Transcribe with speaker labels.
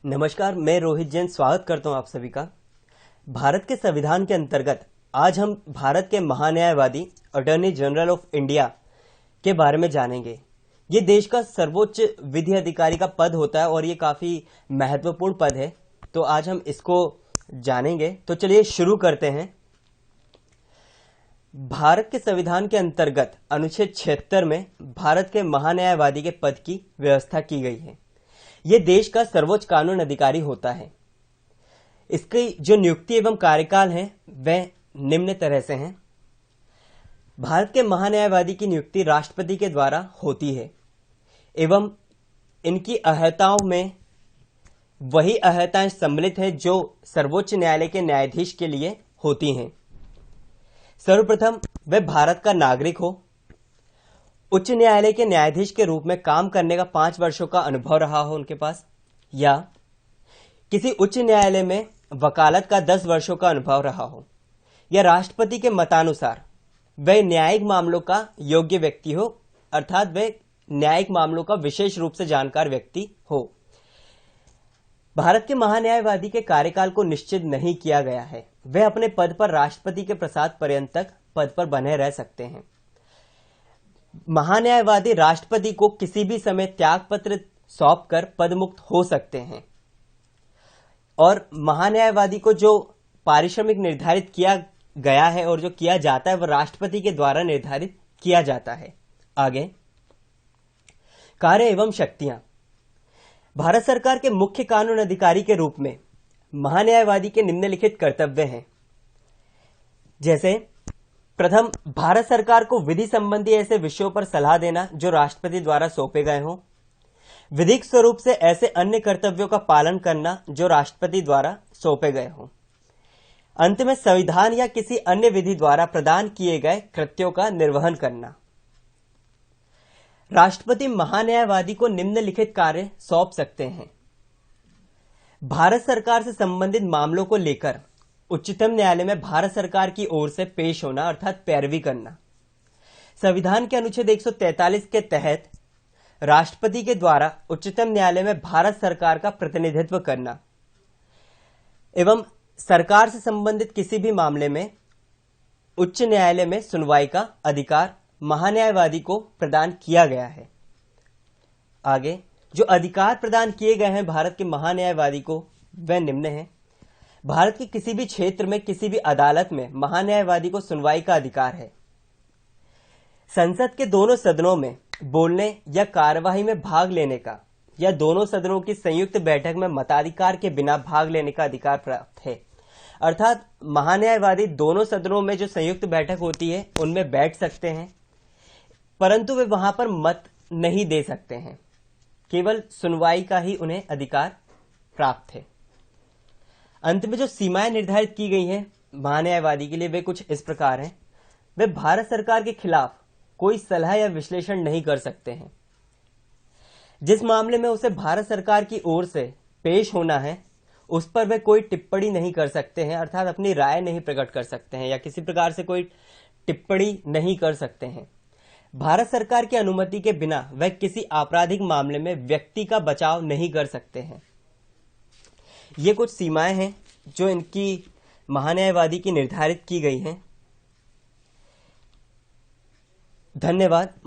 Speaker 1: नमस्कार, मैं रोहित जैन स्वागत करता हूं आप सभी का। भारत के संविधान के अंतर्गत आज हम भारत के महान्यायवादी अटॉर्नी जनरल ऑफ इंडिया के बारे में जानेंगे। ये देश का सर्वोच्च विधि अधिकारी का पद होता है और ये काफ़ी महत्वपूर्ण पद है, तो आज हम इसको जानेंगे। तो चलिए शुरू करते हैं। भारत के संविधान के अंतर्गत अनुच्छेद 76 में भारत के महान्यायवादी के पद की व्यवस्था की गई है। यह देश का सर्वोच्च कानून अधिकारी होता है। इसकी जो नियुक्ति एवं कार्यकाल है वह निम्न तरह से हैं। भारत के महान्यायवादी की नियुक्ति राष्ट्रपति के द्वारा होती है एवं इनकी अर्हताओं में वही अर्हताएं सम्मिलित है जो सर्वोच्च न्यायालय के न्यायाधीश के लिए होती हैं। सर्वप्रथम वह भारत का नागरिक हो, उच्च न्यायालय के न्यायाधीश के रूप में काम करने का 5 वर्षों का अनुभव रहा हो उनके पास, या किसी उच्च न्यायालय में वकालत का 10 वर्षों का अनुभव रहा हो, या राष्ट्रपति के मतानुसार वह न्यायिक मामलों का योग्य व्यक्ति हो, अर्थात वह न्यायिक मामलों का विशेष रूप से जानकार व्यक्ति हो। भारत के महान्यायवादी के कार्यकाल को निश्चित नहीं किया गया है। वे अपने पद पर राष्ट्रपति के प्रसाद पर्यंत तक पद पर बने रह सकते हैं। महान्यायवादी राष्ट्रपति को किसी भी समय त्याग पत्र सौंपकर पदमुक्त हो सकते हैं और महान्यायवादी को जो पारिश्रमिक निर्धारित किया गया है और जो किया जाता है वह राष्ट्रपति के द्वारा निर्धारित किया जाता है। आगे कार्य एवं शक्तियां। भारत सरकार के मुख्य कानून अधिकारी के रूप में महान्यायवादी के निम्नलिखित कर्तव्य हैं। जैसे प्रथम, भारत सरकार को विधि संबंधी ऐसे विषयों पर सलाह देना जो राष्ट्रपति द्वारा सौंपे गए हों। विधिक स्वरूप से ऐसे अन्य कर्तव्यों का पालन करना जो राष्ट्रपति द्वारा सौंपे गए हों। अंत में संविधान या किसी अन्य विधि द्वारा प्रदान किए गए कृत्यों का निर्वहन करना। राष्ट्रपति महान्यायवादी को निम्नलिखित कार्य सौंप सकते हैं। भारत सरकार से संबंधित मामलों को लेकर उच्चतम न्यायालय में भारत सरकार की ओर से पेश होना, अर्थात पैरवी करना। संविधान के अनुच्छेद 143 के तहत राष्ट्रपति के द्वारा उच्चतम न्यायालय में भारत सरकार का प्रतिनिधित्व करना एवं सरकार से संबंधित किसी भी मामले में उच्च न्यायालय में सुनवाई का अधिकार महान्यायवादी को प्रदान किया गया है। आगे जो अधिकार प्रदान किए गए हैं भारत के महान्यायवादी को वह निम्न है। भारत के किसी भी क्षेत्र में किसी भी अदालत में महान्यायवादी को सुनवाई का अधिकार है। संसद के दोनों सदनों में बोलने या कार्यवाही में भाग लेने का या दोनों सदनों की संयुक्त बैठक में मताधिकार के बिना भाग लेने का अधिकार प्राप्त है। अर्थात महान्यायवादी दोनों सदनों में जो संयुक्त बैठक होती है उनमें बैठ सकते हैं, परंतु वे वहां पर मत नहीं दे सकते हैं। केवल सुनवाई का ही उन्हें अधिकार प्राप्त है। अंत में जो सीमाएं निर्धारित की गई हैं महान्यायवादी के लिए वे कुछ इस प्रकार हैं। वे भारत सरकार के खिलाफ कोई सलाह या विश्लेषण नहीं कर सकते हैं। जिस मामले में उसे भारत सरकार की ओर से पेश होना है उस पर वे कोई टिप्पणी नहीं कर सकते हैं, अर्थात अपनी राय नहीं प्रकट कर सकते हैं या किसी प्रकार से कोई टिप्पणी नहीं कर सकते हैं। भारत सरकार की अनुमति के बिना वह किसी आपराधिक मामले में व्यक्ति का बचाव नहीं कर सकते हैं। ये कुछ सीमाएं हैं जो इनकी महान्यायवादी की निर्धारित की गई हैं। धन्यवाद।